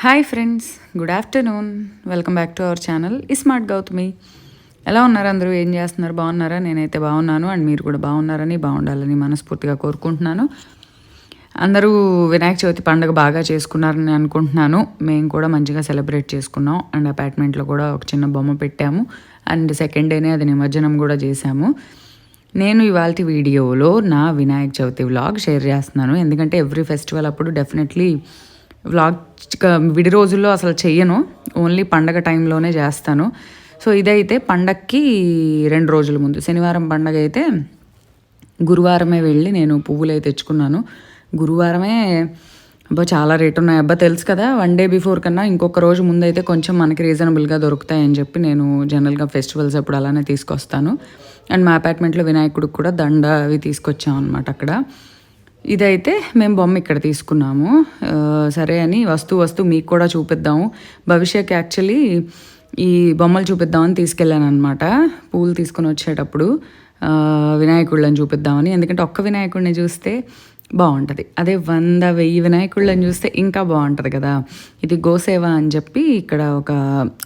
Hi friends, good afternoon. Welcome back to our channel smart Gautami. ఎలా ఉన్నారు అందరూ? ఏం చేస్తున్నారు? బాగున్నారా? నేనైతే బాగున్నాను. అండ్ మీరు కూడా బాగున్నారని, బాగుండాలని మనస్ఫూర్తిగా కోరుకుంటున్నాను. అందరూ వినాయక చవితి పండుగ బాగా చేసుకున్నారని అనుకుంటున్నాను. మేము కూడా మంచిగా సెలబ్రేట్ చేసుకున్నాం. అండ్ అపార్ట్మెంట్లో కూడా ఒక చిన్న బొమ్మ పెట్టాము. అండ్ సెకండ్ డేనే అది నిమజ్జనం కూడా చేశాము. నేను ఇవాళ వీడియోలో నా వినాయక చవితి వ్లాగ్ షేర్ చేస్తున్నాను. ఎందుకంటే ఎవ్రీ ఫెస్టివల్ అప్పుడు డెఫినెట్లీ వ్లాగ్ విడి రోజుల్లో అసలు చెయ్యను, ఓన్లీ పండగ టైంలోనే చేస్తాను. సో ఇదైతే పండగకి 2 రోజుల ముందు, శనివారం పండగ అయితే గురువారమే వెళ్ళి నేను పువ్వులు అయితే తెచ్చుకున్నాను. గురువారమే చాలా రేట్ ఉన్నాయి అబ్బా, తెలుసు కదా. 1 డే బిఫోర్ కన్నా ఇంకొక రోజు ముందు అయితే కొంచెం మనకి రీజనబుల్గా దొరుకుతాయని చెప్పి నేను జనరల్గా ఫెస్టివల్స్ అప్పుడు అలానే తీసుకొస్తాను. అండ్ మా అపార్ట్మెంట్లో వినాయకుడికి కూడా దండ అవి తీసుకొచ్చాం అనమాట అక్కడ. ఇదైతే మేము బొమ్మ ఇక్కడ తీసుకున్నాము. సరే అని వస్తూ మీకు కూడా చూపిద్దాము. భవిష్యత్కి యాక్చువల్లీ ఈ బొమ్మలు చూపిద్దామని తీసుకెళ్ళాను అనమాట. పూలు తీసుకుని వచ్చేటప్పుడు వినాయకుళ్ళని చూపిద్దామని. ఎందుకంటే ఒక్క వినాయకుడిని చూస్తే బాగుంటుంది, అదే 100,000 వినాయకుళ్ళని చూస్తే ఇంకా బాగుంటుంది కదా. ఇది గోసేవ అని చెప్పి ఇక్కడ ఒక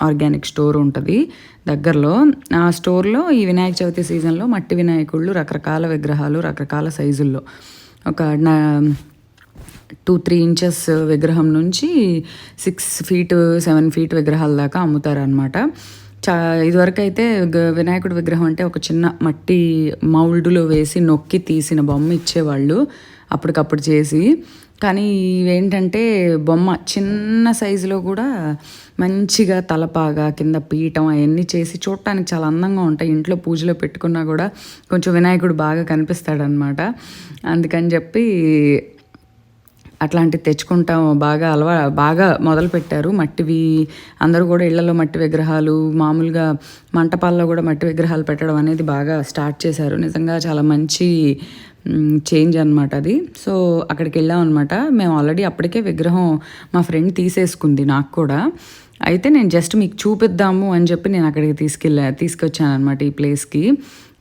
ఆర్గానిక్ స్టోర్ ఉంటుంది దగ్గరలో. ఆ స్టోర్లో ఈ వినాయక చవితి సీజన్లో మట్టి వినాయకుళ్ళు, రకరకాల విగ్రహాలు, రకరకాల సైజుల్లో, ఒక 2-3 ఇంచెస్ విగ్రహం నుంచి 6 feet 7 feet విగ్రహాల దాకా అమ్ముతారనమాట. ఇదివరకు అయితే వినాయకుడి విగ్రహం అంటే ఒక చిన్న మట్టి మౌల్డ్లో వేసి నొక్కి తీసిన బొమ్మ ఇచ్చేవాళ్ళు అప్పటికప్పుడు చేసి. కానీ ఇవేంటంటే బొమ్మ చిన్న సైజులో కూడా మంచిగా తలపాగా కింద పీఠం అవన్నీ చేసి చూడటానికి చాలా అందంగా ఉంటాయి. ఇంట్లో పూజలో పెట్టుకున్నా కూడా కొంచెం వినాయకుడు బాగా కనిపిస్తాడనమాట. అందుకని చెప్పి అట్లాంటివి తెచ్చుకుంటాం. బాగా మొదలుపెట్టారు మట్టివి. అందరూ కూడా ఇళ్లలో మట్టి విగ్రహాలు, మామూలుగా మంటపాల్లో కూడా మట్టి విగ్రహాలు పెట్టడం అనేది బాగా స్టార్ట్ చేశారు. నిజంగా చాలా మంచి చేంజ్ అనమాట అది. సో అక్కడికి వెళ్ళాం అనమాట. మేము ఆల్రెడీ అప్పటికే విగ్రహం మా ఫ్రెండ్ తీసేసుకుంది నాకు కూడా. అయితే నేను జస్ట్ మీకు చూపిద్దాము అని చెప్పి నేను అక్కడికి తీసుకొచ్చాను అనమాట ఈ ప్లేస్కి.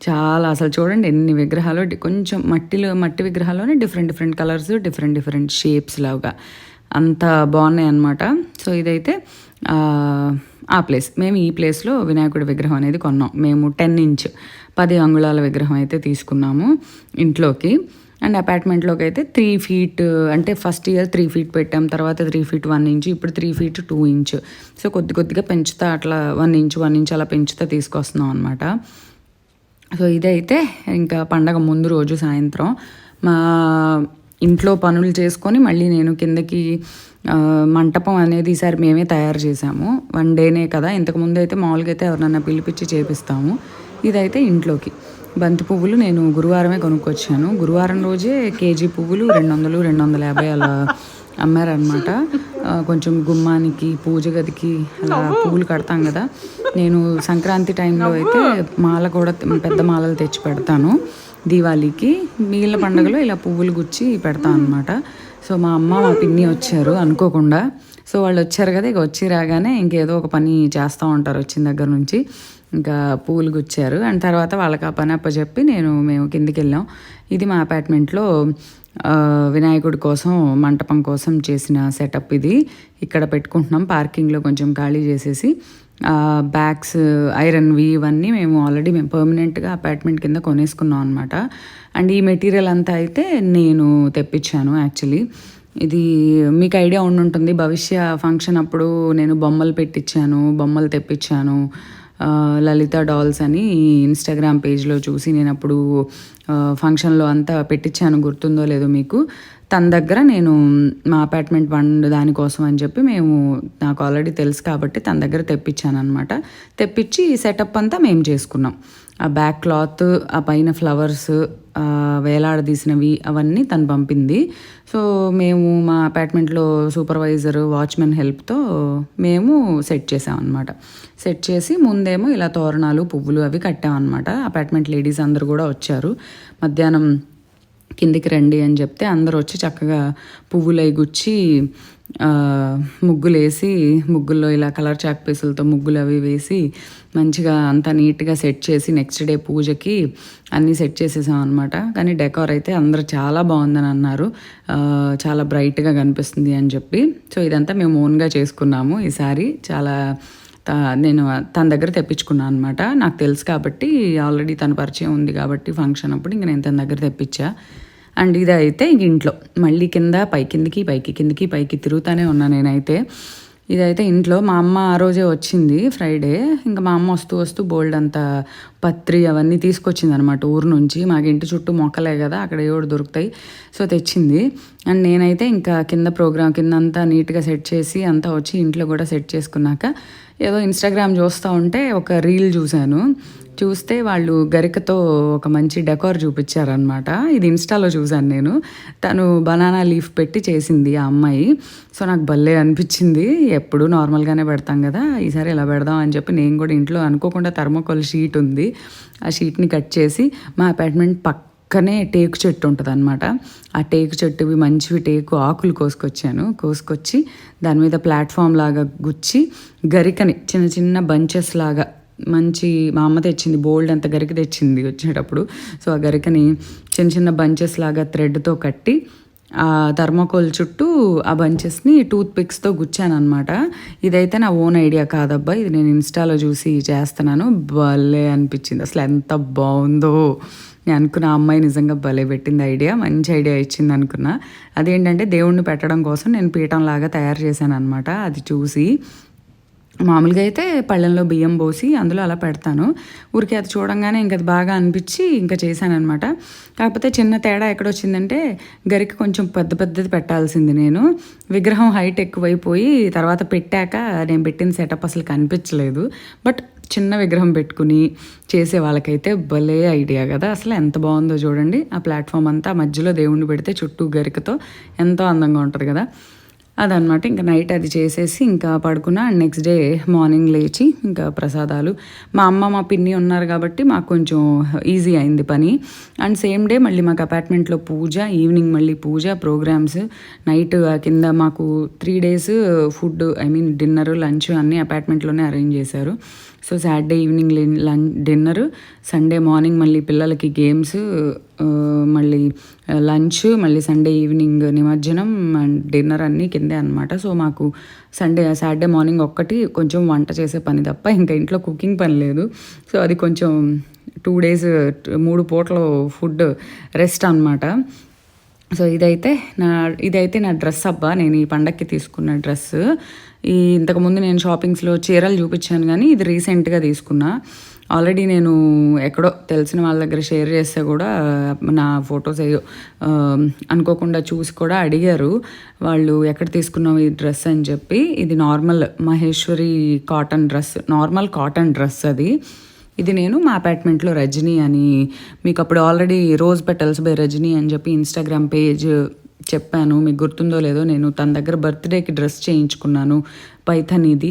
చాలా అసలు చూడండి ఎన్ని విగ్రహాలు, కొంచెం మట్టి విగ్రహాల్లోనే డిఫరెంట్ కలర్స్, డిఫరెంట్ షేప్స్ లాగా అంత బాగున్నాయి అన్నమాట. సో ఇదైతే ఆ ప్లేస్. మేము ఈ ప్లేస్లో వినాయకుడి విగ్రహం అనేది కొన్నాం. మేము 10 అంగుళాల విగ్రహం అయితే తీసుకున్నాము ఇంట్లోకి. అండ్ అపార్ట్మెంట్లోకి అయితే 3 feet, అంటే ఫస్ట్ ఇయర్ 3 feet పెట్టాం, తర్వాత 3 feet 1 inch, ఇప్పుడు 3 feet 2 inch. సో కొద్దిగా పెంచుతా అట్లా 1 inch అలా పెంచుతా తీసుకొస్తున్నాం అనమాట. సో ఇదైతే ఇంకా పండగ ముందు రోజు సాయంత్రం మా ఇంట్లో పనులు చేసుకొని మళ్ళీ నేను కిందకి మంటపం అనేది ఈసారి మేమే తయారు చేసాము. 1 డేనే కదా, ఇంతకుముందు అయితే మామూలుగా అయితే ఎవరినన్నా పిలిపించి చేపిస్తాము. ఇదైతే ఇంట్లోకి బంతి పువ్వులు నేను గురువారమే కొనుక్కొచ్చాను. గురువారం రోజే కేజీ పువ్వులు 200-250 అలా అమ్మారనమాట. కొంచెం గుమ్మానికి, పూజ గదికి అలా పువ్వులు కడతాం కదా. నేను సంక్రాంతి టైంలో అయితే మాల కూడా పెద్ద మాలలు తెచ్చి పెడతాను దీవాళీకి. మిగిలిన పండుగలో ఇలా పువ్వులు గుచ్చి పెడతాను అనమాట. సో మా అమ్మ మా పిన్ని వచ్చారు అనుకోకుండా. సో వాళ్ళు వచ్చారు కదా, ఇక వచ్చి రాగానే ఇంకేదో ఒక పని చేస్తూ ఉంటారు వచ్చిన దగ్గర నుంచి. ఇంకా పూలు గుచ్చారు. అండ్ తర్వాత వాళ్ళకి ఆ పని అప్పచెప్పి మేము కిందికి వెళ్ళాం. ఇది మా అపార్ట్మెంట్లో వినాయకుడి కోసం, మంటపం కోసం చేసిన సెటప్ ఇది. ఇక్కడ పెట్టుకుంటున్నాం. పార్కింగ్లో కొంచెం ఖాళీ చేసేసి బ్యాగ్స్, ఐరన్వి ఇవన్నీ మేము పర్మనెంట్గా అపార్ట్మెంట్ కింద కొనేసుకున్నాం అనమాట. అండ్ ఈ మెటీరియల్ అంతా అయితే నేను తెప్పించాను యాక్చువల్లీ. ఇది మీకు ఐడియా ఉండుంటుంది, భవిష్య ఫంక్షన్ అప్పుడు నేను బొమ్మలు తెప్పించాను. లలిత డాల్స్ అని ఇన్స్టాగ్రామ్ పేజ్లో చూసి నేను అప్పుడు ఫంక్షన్లో అంతా పెట్టించాను, గుర్తుందో లేదో మీకు. తన దగ్గర నేను మా అపార్ట్మెంట్ దానికోసం అని చెప్పి నాకు ఆల్రెడీ తెలుసు కాబట్టి తన దగ్గర తెప్పించాను అనమాట. తెప్పించి ఈ సెటప్ అంతా మేము చేసుకున్నాం. ఆ బ్యాక్ క్లాత్, ఆ పైన ఫ్లవర్స్ వేలాడదీసినవి అవన్నీ తను పంపింది. సో మేము మా అపార్ట్మెంట్లో సూపర్వైజర్, వాచ్మెన్ హెల్ప్తో మేము సెట్ చేసామన్నమాట. సెట్ చేసి ముందేమో ఇలా తోరణాలు, పువ్వులు అవి కట్టామన్నమాట. అపార్ట్మెంట్ లేడీస్ అందరూ కూడా వచ్చారు. మధ్యాహ్నం కిందికి రండి అని చెప్తే అందరూ వచ్చి చక్కగా పువ్వులై గుచ్చి ముగ్గులేసి, ముగ్గుల్లో ఇలా కలర్ చాక్ పీసులతో ముగ్గులు అవి వేసి మంచిగా అంతా నీట్గా సెట్ చేసి నెక్స్ట్ డే పూజకి అన్నీ సెట్ చేసేసాం అనమాట. కానీ డెకార్ అయితే అందరూ చాలా బాగుందని అన్నారు, చాలా బ్రైట్గా కనిపిస్తుంది అని చెప్పి. సో ఇదంతా మేము ఓన్గా చేసుకున్నాము ఈసారి. చాలా నేను తన దగ్గర తెప్పించుకున్నాను అనమాట. నాకు తెలుసు కాబట్టి, ఆల్రెడీ తన పరిచయం ఉంది కాబట్టి ఫంక్షన్ అప్పుడు ఇంక నేను తన దగ్గర తెప్పించా. అండ్ ఇదైతే ఇంట్లో మళ్ళీ కింద కిందికి పైకి తిరుగుతూనే ఉన్నా నేనైతే. ఇదైతే ఇంట్లో మా అమ్మ ఆ రోజే వచ్చింది ఫ్రైడే. ఇంకా మా అమ్మ వస్తూ బోల్డ్ అంత పత్రి అవన్నీ తీసుకొచ్చింది అనమాట ఊరు నుంచి. మాకు ఇంటి చుట్టూ మొక్కలే కదా, అక్కడ ఏడు దొరుకుతాయి, సో తెచ్చింది. అండ్ నేనైతే ఇంకా కింద అంతా నీట్గా సెట్ చేసి అంతా వచ్చి ఇంట్లో కూడా సెట్ చేసుకున్నాక ఏదో ఇన్స్టాగ్రామ్ చూస్తూ ఉంటే ఒక రీల్ చూస్తే వాళ్ళు గరికతో ఒక మంచి డెకార్ చూపించారనమాట. ఇది ఇన్స్టాలో చూశాను నేను. తను బనానా లీఫ్ పెట్టి చేసింది ఆ అమ్మాయి. సో నాకు భలే అనిపించింది. ఎప్పుడు నార్మల్గానే పెడతాం కదా, ఈసారి ఇలా పెడదాం అని చెప్పి నేను కూడా ఇంట్లో అనుకోకుండా థర్మోకోల్ షీట్ ఉంది, ఆ షీట్ని కట్ చేసి మా అపార్ట్మెంట్ పక్కనే టేకు చెట్టు ఉంటుంది అనమాట. ఆ టేకు చెట్టువి మంచివి టేకు ఆకులు కోసుకొచ్చి దాని మీద ప్లాట్ఫామ్ లాగా గుచ్చి గరికని చిన్న బంచెస్ లాగా మంచి మా అమ్మ తెచ్చింది, బోల్డ్ అంత గరిక తెచ్చింది వచ్చేటప్పుడు. సో ఆ గరికని చిన్న బంచెస్ లాగా థ్రెడ్తో కట్టి ఆ థర్మోకోల్ చుట్టూ ఆ బంచెస్ని టూత్ పిక్స్తో గుచ్చాను అనమాట. ఇదైతే నా ఓన్ ఐడియా కాదబ్బా, ఇది నేను ఇన్స్టాలో చూసి చేస్తున్నాను. భలే అనిపించింది, అసలు ఎంత బాగుందో. నేను అనుకున్న అమ్మాయి నిజంగా భలే పెట్టింది ఐడియా, మంచి ఐడియా ఇచ్చింది అనుకున్నా. అదేంటంటే దేవుణ్ణి పెట్టడం కోసం నేను పీఠంలాగా తయారు చేశాను అనమాట. అది చూసి మామూలుగా అయితే పళ్ళెంలో బియ్యం పోసి అందులో అలా పెడతాను. ఊరికే అది చూడంగానే ఇంక అది బాగా అనిపించి ఇంకా చేశానమాట. కాకపోతే చిన్న తేడా ఎక్కడొచ్చిందంటే గరిక కొంచెం పెద్దది పెట్టాల్సింది నేను. విగ్రహం హైట్ ఎక్కువైపోయి తర్వాత పెట్టాక నేను పెట్టిన సెటప్ అసలు కనిపించలేదు. బట్ చిన్న విగ్రహం పెట్టుకుని చేసే వాళ్ళకైతే భలే ఐడియా కదా, అసలు ఎంత బాగుందో చూడండి. ఆ ప్లాట్ఫామ్ అంతా మధ్యలో దేవుణ్ణి పెడితే చుట్టూ గరికతో ఎంతో అందంగా ఉంటుంది కదా. అదనమాట. ఇంకా నైట్ అది చేసేసి ఇంకా పడుకున్నా. అండ్ నెక్స్ట్ డే మార్నింగ్ లేచి ఇంకా ప్రసాదాలు, మా అమ్మ మా పిన్ని ఉన్నారు కాబట్టి మాకు కొంచెం ఈజీ అయింది పని. అండ్ సేమ్ డే మళ్ళీ మాకు అపార్ట్మెంట్లో పూజ, ఈవినింగ్ మళ్ళీ పూజ ప్రోగ్రామ్స్, నైట్ కింద మాకు 3 days ఫుడ్ డిన్నర్ లంచ్ అన్నీ అపార్ట్మెంట్లోనే అరేంజ్ చేశారు. So Saturday evening dinner, Sunday morning మళ్ళీ పిల్లలకి గేమ్స్, మళ్ళీ లంచ్, మళ్ళీ సండే ఈవినింగ్ నిమజ్జనం అండ్ డిన్నర్ అన్నీ కిందే అనమాట. సో మాకు సాటర్డే మార్నింగ్ ఒక్కటి కొంచెం వంట చేసే పని తప్ప ఇంకా ఇంట్లో కుకింగ్ పని లేదు. సో అది కొంచెం 2 days 3 పూటలు ఫుడ్ రెస్ట్ అనమాట. సో ఇదైతే నా డ్రెస్ అబ్బా, నేను ఈ పండక్కి తీసుకున్న డ్రెస్. ఇంతకుముందు నేను షాపింగ్స్లో చీరలు చూపించాను కానీ ఇది రీసెంట్గా తీసుకున్నా. ఆల్రెడీ నేను ఎక్కడో తెలిసిన వాళ్ళ దగ్గర షేర్ చేస్తే కూడా నా ఫొటోస్ అనుకోకుండా చూసి కూడా అడిగారు వాళ్ళు, ఎక్కడ తీసుకున్నావు ఈ డ్రెస్ అని చెప్పి. ఇది normal Maheshwari cotton dress, normal cotton dress అది. ఇది నేను మా అపార్ట్మెంట్లో రజనీ అని, మీకు అప్పుడు already rose petals by Rajani అని చెప్పి ఇన్స్టాగ్రామ్ పేజ్ చెప్పాను, మీకు గుర్తుందో లేదో. నేను తన దగ్గర బర్త్డేకి డ్రెస్ చేయించుకున్నాను, పైథన్. ఇది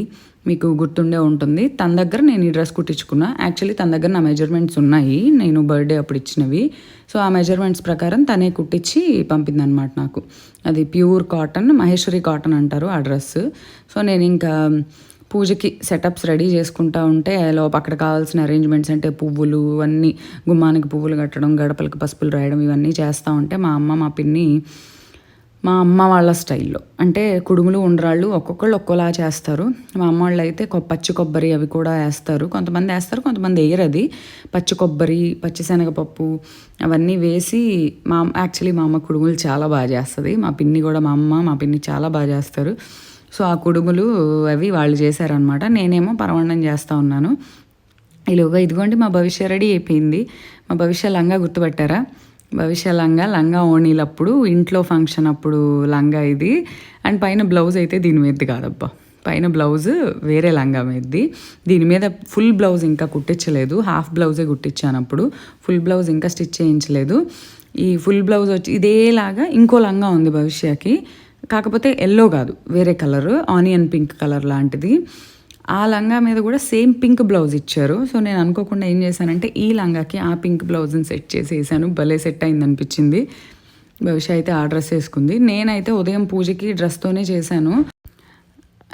మీకు గుర్తుండే ఉంటుంది. తన దగ్గర నేను ఈ డ్రెస్ కుట్టించుకున్నా. యాక్చువల్లీ తన దగ్గర నా మెజర్మెంట్స్ ఉన్నాయి, నేను బర్త్డే అప్పుడు ఇచ్చినవి. సో ఆ మెజర్మెంట్స్ ప్రకారం తనే కుట్టించి పంపిందనమాట నాకు. అది ప్యూర్ కాటన్, మహేశ్వరి కాటన్ అంటారు ఆ డ్రెస్. సో నేను ఇంకా పూజకి సెటప్స్ రెడీ చేసుకుంటా ఉంటే అక్కడ కావాల్సిన అరేంజ్మెంట్స్ అంటే పువ్వులు అన్నీ, గుమ్మానికి పువ్వులు కట్టడం, గడపలకు పసుపులు రాయడం, ఇవన్నీ చేస్తూ ఉంటే మా అమ్మ మా పిన్ని మా అమ్మ వాళ్ళ స్టైల్లో, అంటే కుడుములు ఉండ్రాళ్ళు ఒక్కొక్కళ్ళు ఒక్కోలా చేస్తారు. మా అమ్మ వాళ్ళు అయితే పచ్చి కొబ్బరి అవి కూడా వేస్తారు, కొంతమంది వేస్తారు కొంతమంది వేయరు. అది పచ్చి కొబ్బరి, పచ్చిశనగపప్పు అవన్నీ వేసి యాక్చువల్లీ మా అమ్మ కుడుములు చాలా బాగా చేస్తుంది. మా పిన్ని కూడా, మా పిన్ని చాలా బాగా చేస్తారు. సో ఆ కుడుములు అవి వాళ్ళు చేశారనమాట. నేనేమో పరమాన్నం చేస్తూ ఉన్నాను. ఇలాగా ఇదిగోండి మా భవిష్య రెడీ అయిపోయింది. మా భవిష్య లంగా గుర్తుపట్టారా? భవిష్య లంగా ఓణీలప్పుడు, ఇంట్లో ఫంక్షన్ అప్పుడు లంగా ఇది. అండ్ పైన బ్లౌజ్ అయితే దీని మీదది కాదబ్బా, పైన బ్లౌజ్ వేరే లంగా మీదది. దీని మీద ఫుల్ బ్లౌజ్ ఇంకా కుట్టించలేదు, హాఫ్ బ్లౌజే కుట్టించాను అప్పుడు. ఫుల్ బ్లౌజ్ ఇంకా స్టిచ్ చేయించలేదు. ఈ ఫుల్ బ్లౌజ్ వచ్చి ఇదేలాగా ఇంకో లంగా ఉంది భవిష్యకి, కాకపోతే ఎల్లో కాదు, వేరే కలర్, ఆనియన్ పింక్ కలర్ లాంటిది. ఆ లంగా మీద కూడా సేమ్ పింక్ బ్లౌజ్ ఇచ్చారు. సో నేను అనుకోకుండా ఏం చేశానంటే ఈ లంగాకి ఆ పింక్ బ్లౌజ్ని సెట్ చేసి వేసాను. భలే సెట్ అయింది అనిపించింది. భవిష్య అయితే ఆ డ్రెస్ వేసుకుంది. నేనైతే ఉదయం పూజకి డ్రెస్తోనే చేశాను.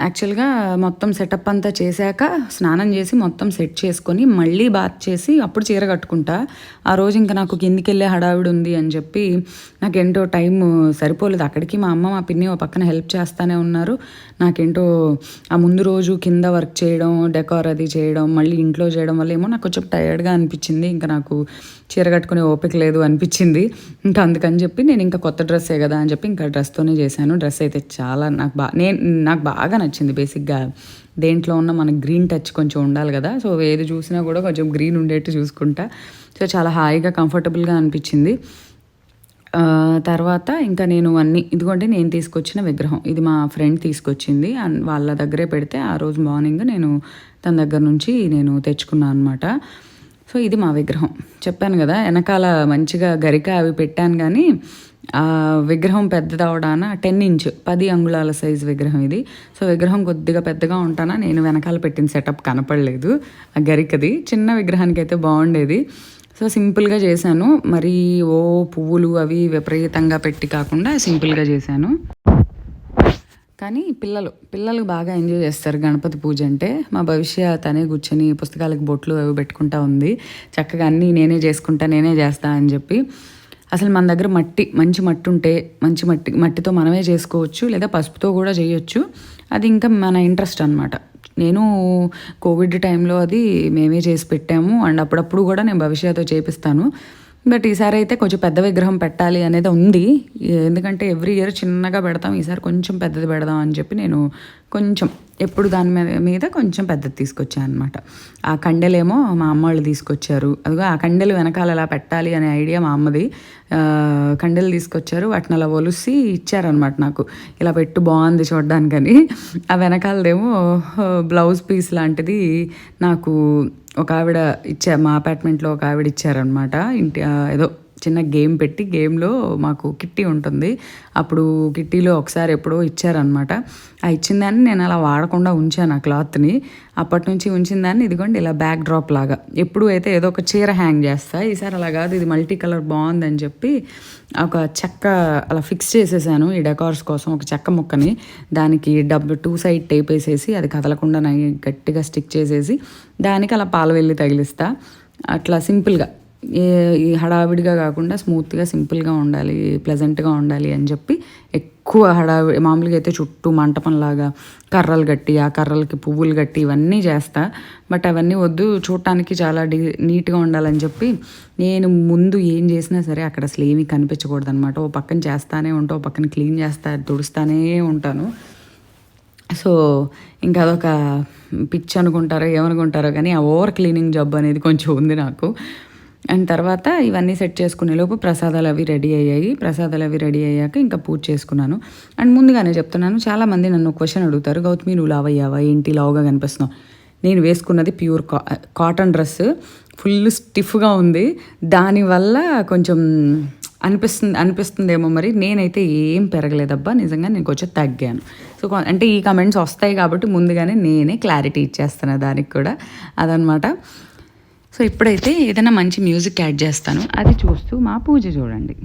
యాక్చువల్గా మొత్తం సెటప్ అంతా చేశాక స్నానం చేసి మొత్తం సెట్ చేసుకొని మళ్ళీ బాత్ చేసి అప్పుడు చీర కట్టుకుంటా. ఆ రోజు ఇంకా నాకు కిందికి వెళ్ళే హడావిడి ఉంది అని చెప్పి నాకేంటో టైం సరిపోలేదు. అక్కడికి మా అమ్మ మా పిన్ని ఓ పక్కన హెల్ప్ చేస్తూనే ఉన్నారు. నాకేంటో ఆ ముందు రోజు కింద వర్క్ చేయడం, డెకార్ అది చేయడం, మళ్ళీ ఇంట్లో చేయడం వల్ల ఏమో నాకు కొంచెం టైర్డ్గా అనిపించింది. ఇంకా నాకు చీర కట్టుకునే ఓపిక లేదు అనిపించింది. ఇంకా అందుకని చెప్పి నేను ఇంకా కొత్త డ్రెస్సే కదా అని చెప్పి ఇంకా డ్రెస్తోనే చేశాను. డ్రెస్ అయితే చాలా నాకు బాగా నచ్చింది. బేసిక్గా దేంట్లో ఉన్న మనకు గ్రీన్ టచ్ కొంచెం ఉండాలి కదా. సో ఏది చూసినా కూడా కొంచెం గ్రీన్ ఉండేట్టు చూసుకుంటా. సో చాలా హాయిగా కంఫర్టబుల్గా అనిపించింది. తర్వాత ఇంకా నేను ఇదిగోండి నేను తీసుకొచ్చిన విగ్రహం. ఇది మా ఫ్రెండ్ తీసుకొచ్చింది. వాళ్ళ దగ్గరే పెడితే ఆ రోజు మార్నింగ్ నేను తన దగ్గర నుంచి నేను తెచ్చుకున్నాను అనమాట. సో ఇది మా విగ్రహం. చెప్పాను కదా వెనకాల మంచిగా గరిక అవి పెట్టాను, కానీ ఆ విగ్రహం పెద్దది అవడాన 10 ఇంచ్ 10 అంగుళాల సైజ్ విగ్రహం ఇది. సో విగ్రహం కొద్దిగా పెద్దగా ఉంటానా నేను వెనకాల పెట్టిన సెటప్ కనపడలేదు. ఆ గరికది చిన్న విగ్రహానికి అయితే బాగుండేది. సో సింపుల్గా చేశాను. మరి పువ్వులు అవి విపరీతంగా పెట్టి కాకుండా సింపుల్గా చేశాను. కానీ పిల్లలు బాగా ఎంజాయ్ చేస్తారు గణపతి పూజ అంటే. మా భవిష్య తనే కూర్చొని పుస్తకాలకు బొట్లు అవి పెట్టుకుంటా ఉంది. చక్కగా అన్నీ నేనే చేస్తా అని చెప్పి. అసలు మన దగ్గర మంచి మట్టి ఉంటే మట్టితో మనమే చేసుకోవచ్చు, లేదా పసుపుతో కూడా చేయొచ్చు. అది ఇంకా మన ఇంట్రెస్ట్ అనమాట. నేను కోవిడ్ టైంలో అది మేమే చేసి పెట్టాము. అండ్ అప్పుడప్పుడు కూడా నేను భవిష్యత్తుతో చేపిస్తాను. బట్ ఈసారి అయితే కొంచెం పెద్ద విగ్రహం పెట్టాలి అనేది ఉంది. ఎందుకంటే ఎవ్రీ ఇయర్ చిన్నగా పెడతాం, ఈసారి కొంచెం పెద్దది పెడదాం అని చెప్పి నేను కొంచెం ఎప్పుడు దాని మీద కొంచెం పెద్దది తీసుకొచ్చాను అనమాట. ఆ కండెలేమో మా అమ్మ వాళ్ళు తీసుకొచ్చారు. అదిగో ఆ కండెలు వెనకాల ఎలా పెట్టాలి అనే ఐడియా మా అమ్మది. కండెలు తీసుకొచ్చారు, వాటిని అలా ఒలిసి ఇచ్చారనమాట నాకు. ఇలా పెట్టు బాగుంది చూడడానికని. ఆ వెనకాలదేమో బ్లౌజ్ పీస్ లాంటిది నాకు ఒక ఆవిడ మా అపార్ట్మెంట్లో ఒక ఆవిడ ఇచ్చారనమాట. ఏదో చిన్న గేమ్ పెట్టి, గేమ్లో మాకు కిట్టి ఉంటుంది. అప్పుడు కిట్టీలో ఒకసారి ఎప్పుడో ఇచ్చారనమాట. ఆ ఇచ్చిన దాన్ని నేను అలా వాడకుండా ఉంచాను ఆ క్లాత్ని. అప్పటి నుంచి ఉంచిన దాన్ని ఇదిగోండి ఇలా బ్యాక్ డ్రాప్ లాగా ఎప్పుడు అయితే ఏదో ఒక చీర హ్యాంగ్ చేస్తా. ఈసారి అలా కాదు, ఇది మల్టీ కలర్ బాగుందని చెప్పి ఒక చెక్క అలా ఫిక్స్ చేసేసాను ఈ డెకార్స్ కోసం. ఒక చెక్క ముక్కని దానికి 2 సైడ్ టేప్ వేసేసి అది కదలకుండా గట్టిగా స్టిక్ చేసేసి దానికి అలా పాలవెల్లి తగిలిస్తా. అట్లా సింపుల్గా ఈ హడావిడిగా కాకుండా స్మూత్గా సింపుల్గా ఉండాలి, ప్లెజెంట్గా ఉండాలి అని చెప్పి ఎక్కువ మామూలుగా అయితే చుట్టూ మంటపంలాగా కర్రలు కట్టి ఆ కర్రలకి పువ్వులు కట్టి ఇవన్నీ చేస్తా. బట్ అవన్నీ వద్దు, చూడటానికి చాలా నీట్గా ఉండాలని చెప్పి నేను ముందు ఏం చేసినా సరే అక్కడ అసలు ఏమీ కనిపించకూడదు అనమాట. ఓ పక్కన చేస్తానే ఉంటా, ఓ పక్కన క్లీన్ తుడుస్తానే ఉంటాను. సో ఇంకా అదొక పిచ్ అనుకుంటారో ఏమనుకుంటారో కానీ ఆ ఓవర్ క్లీనింగ్ జాబ్ అనేది కొంచెం ఉంది నాకు. అండ్ తర్వాత ఇవన్నీ సెట్ చేసుకునే లోపు ప్రసాదాలు అవి రెడీ అయ్యాక ఇంకా పూజ చేసుకున్నాను. అండ్ ముందుగానే చెప్తున్నాను, చాలామంది నన్ను క్వశ్చన్ అడుగుతారు, గౌతమి నువ్వు లావ్ అయ్యావా ఏంటి లావుగా కనిపిస్తున్నావు. నేను వేసుకున్నది ప్యూర్ కాటన్ డ్రెస్, ఫుల్ స్టిఫ్గా ఉంది. దానివల్ల కొంచెం అనిపిస్తుందేమో మరి. నేనైతే ఏం పెరగలేదబ్బా, నిజంగా నేను కొంచెం తగ్గాను. సో అంటే ఈ కమెంట్స్ వస్తాయి కాబట్టి ముందుగానే నేనే క్లారిటీ ఇచ్చేస్తాను దానికి కూడా, అదనమాట. సో ఇప్పుడైతే ఏదైనా మంచి మ్యూజిక్ యాడ్ చేస్తాను, అది చూస్తూ మా పూజ చూడండి.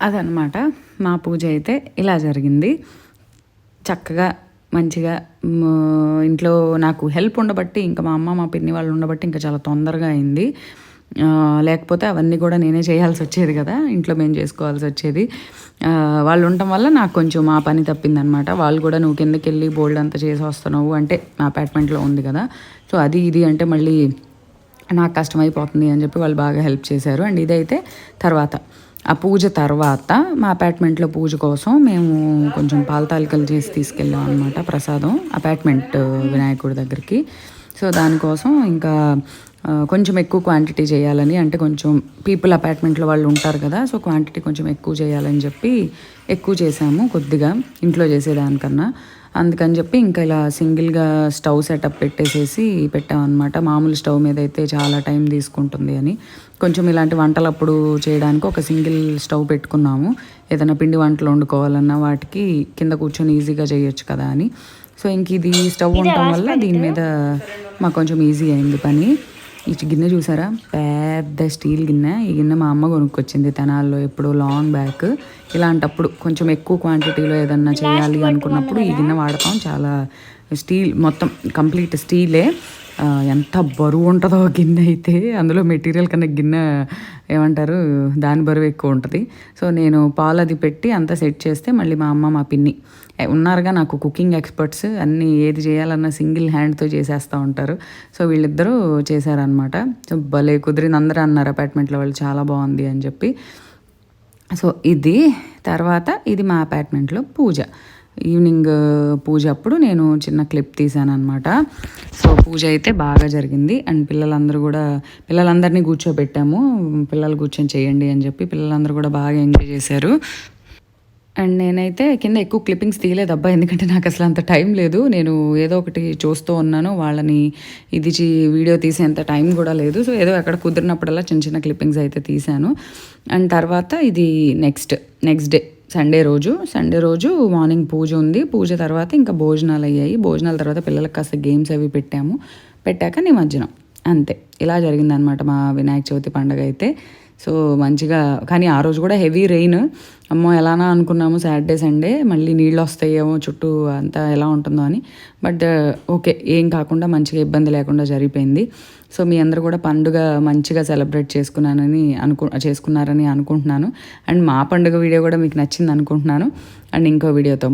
అదనమాట మా పూజ అయితే ఇలా జరిగింది. చక్కగా మంచిగా ఇంట్లో నాకు హెల్ప్ ఉండబట్టి, ఇంకా మా అమ్మ మా పిన్ని వాళ్ళు ఉండబట్టి ఇంకా చాలా తొందరగా అయింది. లేకపోతే అవన్నీ కూడా నేనే చేయాల్సి వచ్చేది కదా, ఇంట్లో మేము చేసుకోవాల్సి వచ్చేది. వాళ్ళు ఉండటం వల్ల నాకు కొంచెం మా పని తప్పిందనమాట. వాళ్ళు కూడా నువ్వు కిందకి వెళ్ళి బోల్డ్ అంతా చేసి వస్తున్నావు అంటే, మా అపార్ట్మెంట్లో ఉంది కదా, సో అది ఇది అంటే మళ్ళీ నాకు కష్టమైపోతుంది అని చెప్పి వాళ్ళు బాగా హెల్ప్ చేశారు. అండ్ ఇదైతే తర్వాత ఆ పూజ తర్వాత మా అపార్ట్మెంట్లో పూజ కోసం మేము కొంచెం పాల తాలికలు చేసి తీసుకెళ్ళాం అనమాట, ప్రసాదం అపార్ట్మెంట్ వినాయకుడి దగ్గరికి. సో దానికోసం ఇంకా కొంచెం ఎక్కువ క్వాంటిటీ చేయాలని, అంటే కొంచెం పీపుల్ అపార్ట్మెంట్లో వాళ్ళు ఉంటారు కదా, సో క్వాంటిటీ కొంచెం ఎక్కువ చేయాలని చెప్పి ఎక్కువ చేసాము కొద్దిగా ఇంట్లో చేసేదానికన్నా. అందుకని చెప్పి ఇంకా ఇలా సింగిల్గా స్టవ్ సెటప్ పెట్టేసేసి పెట్టామన్నమాట. మామూలు స్టవ్ మీద అయితే చాలా టైం తీసుకుంటుంది అని కొంచెం ఇలాంటి వంటలు అప్పుడు చేయడానికి ఒక సింగిల్ స్టవ్ పెట్టుకున్నాము. ఏదైనా పిండి వంటలు వండుకోవాలన్నా వాటికి కింద కూర్చొని ఈజీగా చేయొచ్చు కదా అని. సో ఇంక ఇది స్టవ్ ఉండటం వల్ల దీని మీద మాకు కొంచెం ఈజీ అయింది పని. ఈ గిన్నె చూసారా, పెద్ద స్టీల్ గిన్నె. ఈ గిన్నె మా అమ్మ కొనుక్కొచ్చింది తెనాల్లో ఎప్పుడు లాంగ్ బ్యాక్. ఇలాంటప్పుడు కొంచెం ఎక్కువ క్వాంటిటీలో ఏదన్నా చేయాలి అనుకున్నప్పుడు ఈ గిన్నె వాడతాం. చాలా స్టీల్, మొత్తం కంప్లీట్ స్టీలే. ఎంత బరువు ఉంటుందో గిన్నె అయితే, అందులో మెటీరియల్ కన్నా గిన్నె ఏమంటారు దాని బరువు ఎక్కువ ఉంటుంది. సో నేను పాలు అది పెట్టి అంతా సెట్ చేస్తే మళ్ళీ మా అమ్మ మా పిన్ని ఉన్నారుగా నాకు కుకింగ్ ఎక్స్పర్ట్స్, అన్నీ ఏది చేయాలన్నా సింగిల్ హ్యాండ్తో చేసేస్తూ ఉంటారు. సో వీళ్ళిద్దరూ చేశారనమాట. సో భలే కుదిరింది, అందరూ అన్నారు అపార్ట్మెంట్లో వాళ్ళు చాలా బాగుంది అని చెప్పి. సో ఇది తర్వాత ఇది మా అపార్ట్మెంట్లో పూజ, ఈవినింగ్ పూజ అప్పుడు నేను చిన్న క్లిప్ తీసాను అనమాట. సో పూజ అయితే బాగా జరిగింది. అండ్ పిల్లలందరినీ కూర్చోబెట్టాము, పిల్లలు కూర్చొని చేయండి అని చెప్పి పిల్లలందరూ కూడా బాగా ఎంజాయ్ చేశారు. అండ్ నేనైతే కింద ఎక్కువ క్లిప్పింగ్స్ తీయలేదు అబ్బా, ఎందుకంటే నాకు అసలు అంత టైం లేదు. నేను ఏదో ఒకటి చూస్తూ ఉన్నాను, వాళ్ళని ఇది వీడియో తీసేంత టైం కూడా లేదు. సో ఏదో ఎక్కడ కుదిరినప్పుడల్లా చిన్న చిన్న క్లిప్పింగ్స్ అయితే తీశాను. అండ్ తర్వాత ఇది నెక్స్ట్ డే సండే రోజు మార్నింగ్ పూజ ఉంది. పూజ తర్వాత ఇంకా భోజనాలు అయ్యాయి. భోజనాల తర్వాత పిల్లలకు కాస్త గేమ్స్ అవి పెట్టాక నిమజ్జనం, అంతే. ఇలా జరిగిందనమాట మా వినాయక చవితి పండుగ అయితే. సో మంచిగా, కానీ ఆ రోజు కూడా హెవీ రెయిన్. అమ్మో ఎలానా అనుకున్నాము, సాటర్డే సండే మళ్ళీ నీళ్ళు వస్తాయేమో చుట్టూ అంతా ఎలా ఉంటుందో అని. బట్ ఓకే, ఏం కాకుండా మంచిగా ఇబ్బంది లేకుండా జరిగిపోయింది. సో మీ అందరూ కూడా పండుగ మంచిగా సెలబ్రేట్ చేసుకున్నారని అనుకుంటున్నాను. అండ్ మా పండుగ వీడియో కూడా మీకు నచ్చింది అనుకుంటున్నాను. అండ్ ఇంకో వీడియోతో